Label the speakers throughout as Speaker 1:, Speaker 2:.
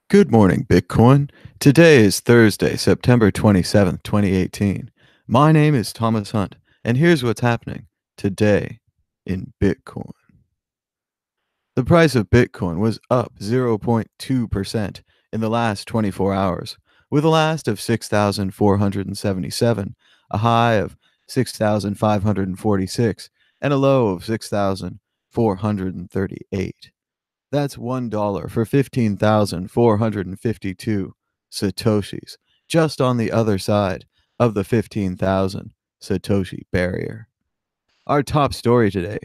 Speaker 1: Good morning, Bitcoin. Today is Thursday, September 27th, 2018. My name is Thomas Hunt, and here's what's happening today in Bitcoin. The price of Bitcoin was up 0.2% in the last 24 hours, with a last of 6,477, a high of 6,546, and a low of 6,438. That's $1 for 15,452 Satoshis, just on the other side of the 15,000 Satoshi barrier. Our top story today: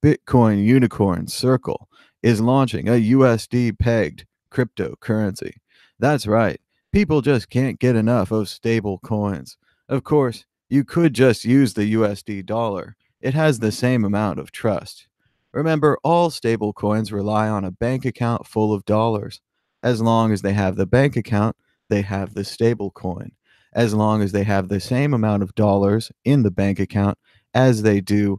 Speaker 1: Bitcoin unicorn Circle is launching a USD-pegged cryptocurrency. That's right, people just can't get enough of stable coins. Of course, you could just use the USD dollar. It has the same amount of trust. Remember, all stable coins rely on a bank account full of dollars. As long as they have the bank account, they have the stable coin. As long as they have the same amount of dollars in the bank account as they do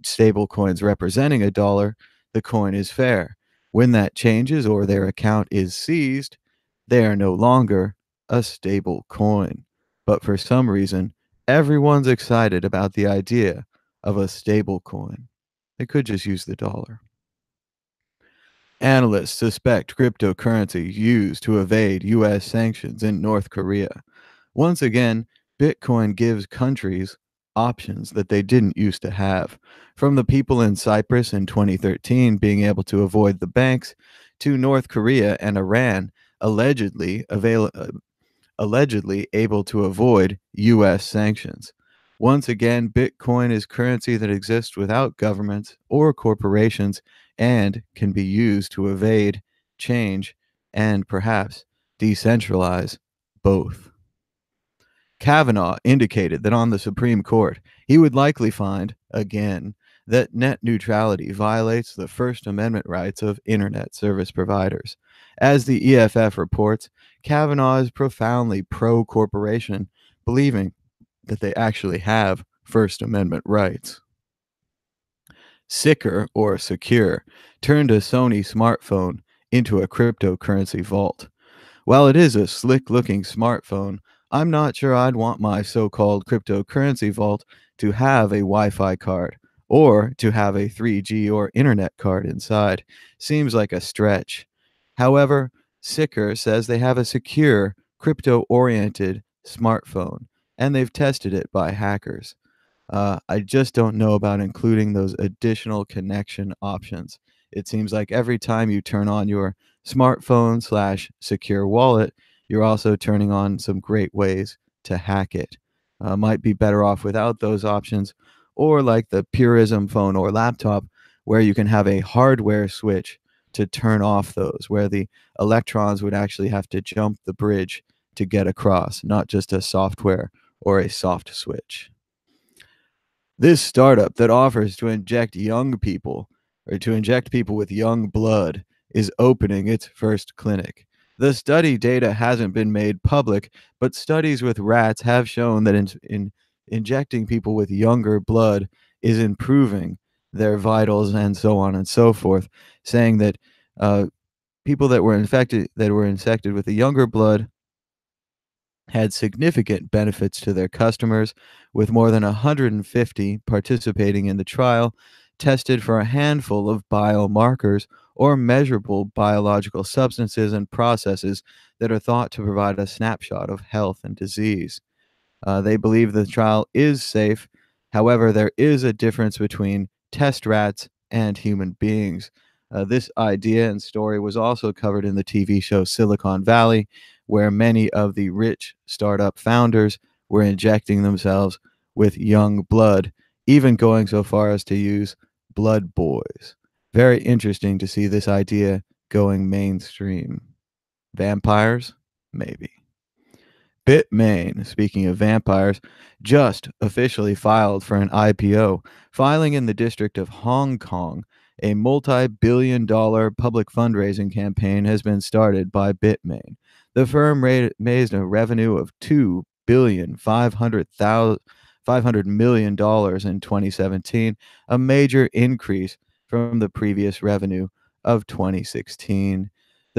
Speaker 1: stable coins representing a dollar, the coin is fair. When that changes or their account is seized, they are no longer a stable coin. But for some reason, everyone's excited about the idea of a stable coin. They could just use the dollar. Analysts suspect cryptocurrency used to evade U.S. sanctions in North Korea. Once again, Bitcoin gives countries options that they didn't used to have. From the people in Cyprus in 2013 being able to avoid the banks, to North Korea and Iran allegedly able to avoid U.S. sanctions. Once again, Bitcoin is currency that exists without governments or corporations and can be used to evade, change, and perhaps decentralize both. Kavanaugh indicated that on the Supreme Court, he would likely find, again, that net neutrality violates the First Amendment rights of Internet service providers. As the EFF reports, Kavanaugh is profoundly pro corporation, believing that they actually have First Amendment rights. Sikur, or Secure, turned a Sony smartphone into a cryptocurrency vault. While it is a slick looking smartphone, I'm not sure I'd want my so called cryptocurrency vault to have a Wi Fi card or to have a 3G or internet card inside. Seems like a stretch. However, Sicker says they have a secure, crypto oriented smartphone and they've tested it by hackers. I just don't know about including those additional connection options. It seems like every time you turn on your smartphone slash secure wallet, you're also turning on some great ways to hack it. Might be better off without those options, or like the Purism phone or laptop, where you can have a hardware switch to turn off those, where the electrons would actually have to jump the bridge to get across, not just a software or a soft switch. This startup that offers to inject young people or to inject people with young blood is opening its first clinic. The study data hasn't been made public, but studies with rats have shown that in injecting people with younger blood is improving their vitals and so on and so forth, saying that people that were infected with the younger blood had significant benefits to their customers, with more than 150 participating in the trial, tested for a handful of biomarkers or measurable biological substances and processes that are thought to provide a snapshot of health and disease. They believe the trial is safe. However, there is a difference between test rats and human beings. This idea and story was also covered in the TV show Silicon Valley, where many of the rich startup founders were injecting themselves with young blood, even going so far as to use blood boys. Very interesting to see this idea going mainstream. Vampires? Maybe. Bitmain, speaking of vampires, just officially filed for an IPO, filing in the District of Hong Kong. A multi-billion dollar public fundraising campaign has been started by Bitmain. The firm raised a revenue of $2,500,000,000 in 2017, a major increase from the previous revenue of 2016.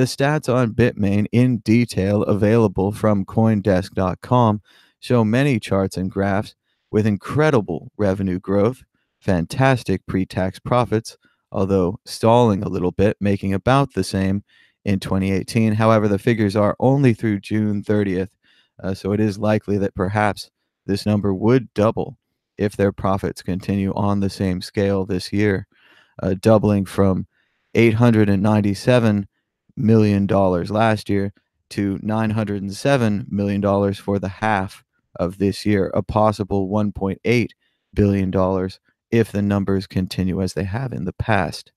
Speaker 1: The stats on Bitmain in detail available from CoinDesk.com show many charts and graphs with incredible revenue growth, fantastic pre-tax profits, although stalling a little bit, making about the same in 2018. However, the figures are only through June 30th, so it is likely that perhaps this number would double if their profits continue on the same scale this year, doubling from $897 million last year to $907 million for the half of this year, a possible $1.8 billion if the numbers continue as they have in the past.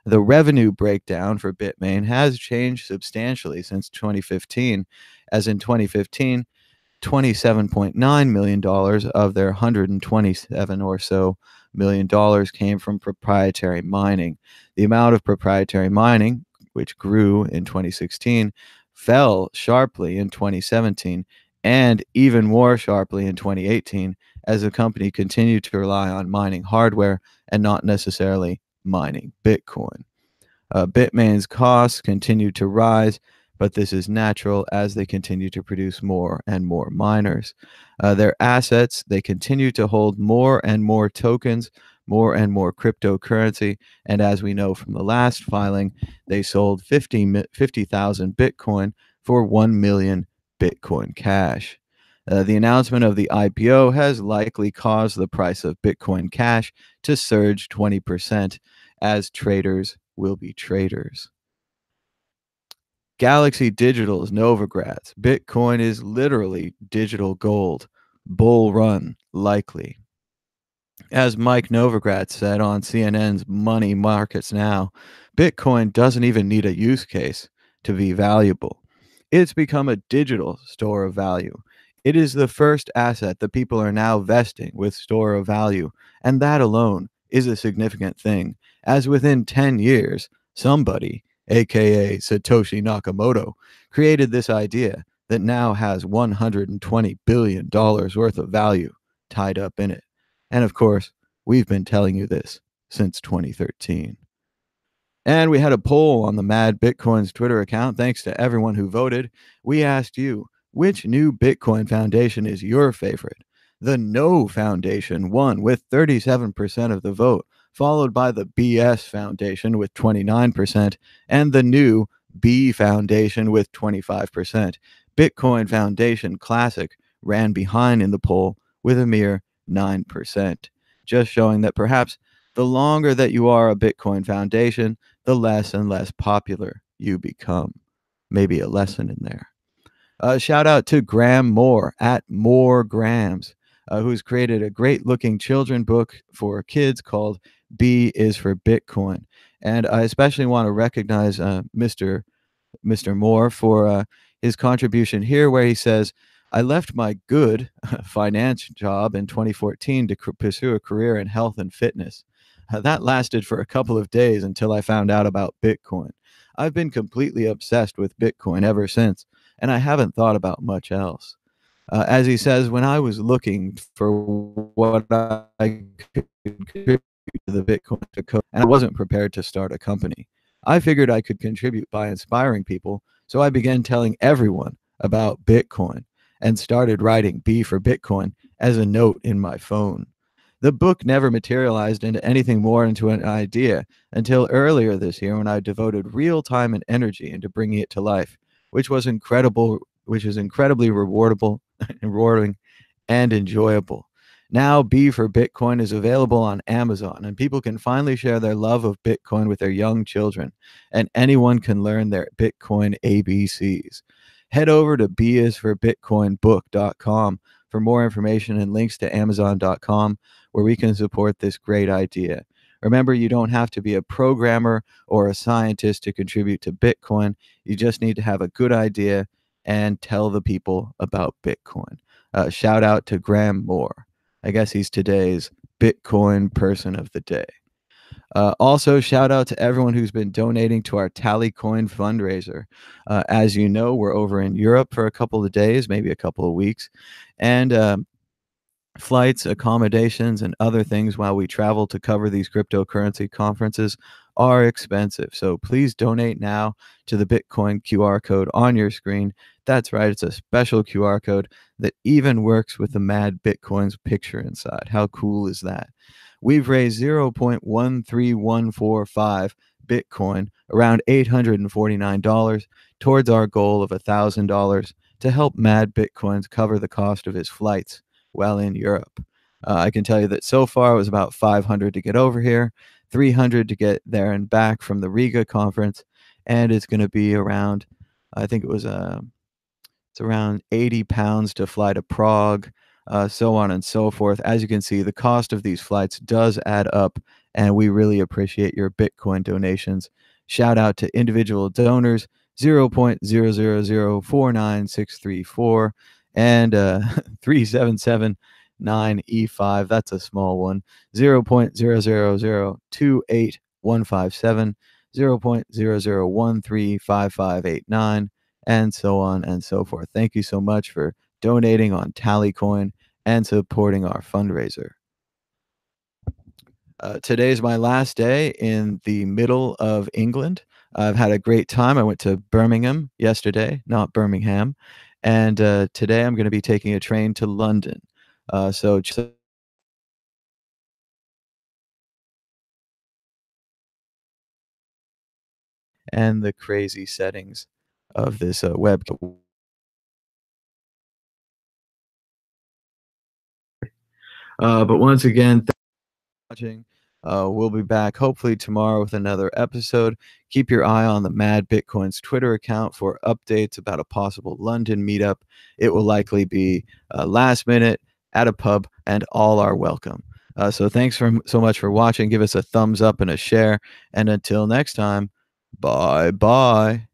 Speaker 1: The revenue breakdown for Bitmain has changed substantially since 2015, as in 2015, $27.9 million of their $127 or so million came from proprietary mining. The amount of proprietary mining, which grew in 2016, fell sharply in 2017 and even more sharply in 2018 as the company continued to rely on mining hardware and not necessarily mining Bitcoin. Bitmain's costs continue to rise, but this is natural as they continue to produce more and more miners. Their assets, they continue to hold more and more tokens, more and more cryptocurrency, and as we know from the last filing, they sold 50,000 Bitcoin for 1 million Bitcoin Cash. The announcement of the IPO has likely caused the price of Bitcoin Cash to surge 20% as traders will be traders. Galaxy Digital's Novogratz. Bitcoin is literally digital gold. Bull run likely. As Mike Novogratz said on CNN's Money Markets Now, Bitcoin doesn't even need a use case to be valuable. It's become a digital store of value. It is the first asset that people are now vesting with store of value, and that alone is a significant thing, as within 10 years, somebody, aka Satoshi Nakamoto, created this idea that now has $120 billion worth of value tied up in it. And of course, we've been telling you this since 2013. And we had a poll on the Mad Bitcoin's Twitter account. Thanks to everyone who voted. We asked you, which new Bitcoin foundation is your favorite? The No Foundation won with 37% of the vote, followed by the BS Foundation with 29%, and the new B Foundation with 25%. Bitcoin Foundation Classic ran behind in the poll with a mere 9%, just showing that perhaps the longer that you are a Bitcoin Foundation, the less and less popular you become. Maybe a lesson in there. Shout out to Graham Moore at More Grams, who's created a great looking children book for kids called B is for Bitcoin. And I especially want to recognize Mr. Moore for his contribution here, where he says, I left my good finance job in 2014 to pursue a career in health and fitness. That lasted for a couple of days until I found out about Bitcoin. I've been completely obsessed with Bitcoin ever since, and I haven't thought about much else. As he says, when I was looking for what I could contribute to the Bitcoin code, and I wasn't prepared to start a company, I figured I could contribute by inspiring people, so I began telling everyone about Bitcoin and started writing B for Bitcoin as a note in my phone. The book never materialized into anything more into an idea until earlier this year when I devoted real time and energy into bringing it to life, which is incredibly rewarding and enjoyable. Now, B for Bitcoin is available on Amazon, and people can finally share their love of Bitcoin with their young children, and anyone can learn their Bitcoin ABCs. Head over to bisforbitcoinbook.com for more information and links to amazon.com, where we can support this great idea. Remember, you don't have to be a programmer or a scientist to contribute to Bitcoin. You just need to have a good idea and tell the people about Bitcoin. Shout out to Graham Moore. I guess he's today's Bitcoin person of the day. Also, shout out to everyone who's been donating to our Tallycoin fundraiser. As you know, we're over in Europe for a couple of days, maybe a couple of weeks, and flights, accommodations, and other things while we travel to cover these cryptocurrency conferences are expensive. So please donate now to the Bitcoin QR code on your screen. That's right, it's a special QR code that even works with the Mad Bitcoin's picture inside. How cool is that? We've raised 0.13145 Bitcoin, around $849, towards our goal of $1,000 to help Mad Bitcoins cover the cost of his flights while in Europe. I can tell you that so far it was about 500 to get over here, 300 to get there and back from the Riga conference, and it's going to be around, I think it was it's around 80 pounds to fly to Prague, so on and so forth. As you can see, the cost of these flights does add up, and we really appreciate your Bitcoin donations. Shout out to individual donors, 0.0004964 and 3779E5. That's a small one. 0.0002857, 0.00135589, and so on and so forth. Thank you so much for donating on Tallycoin and supporting our fundraiser. Today's my last day in the middle of England. I've had a great time. I went to Birmingham yesterday, not Birmingham, and today I'm going to be taking a train to London. So just and the crazy settings of this web. But once again, watching. We'll be back hopefully tomorrow with another episode. Keep your eye on the Mad Bitcoin's Twitter account for updates about a possible London meetup. It will likely be last minute at a pub, and all are welcome. So thanks so much for watching. Give us a thumbs up and a share. And until next time, bye bye.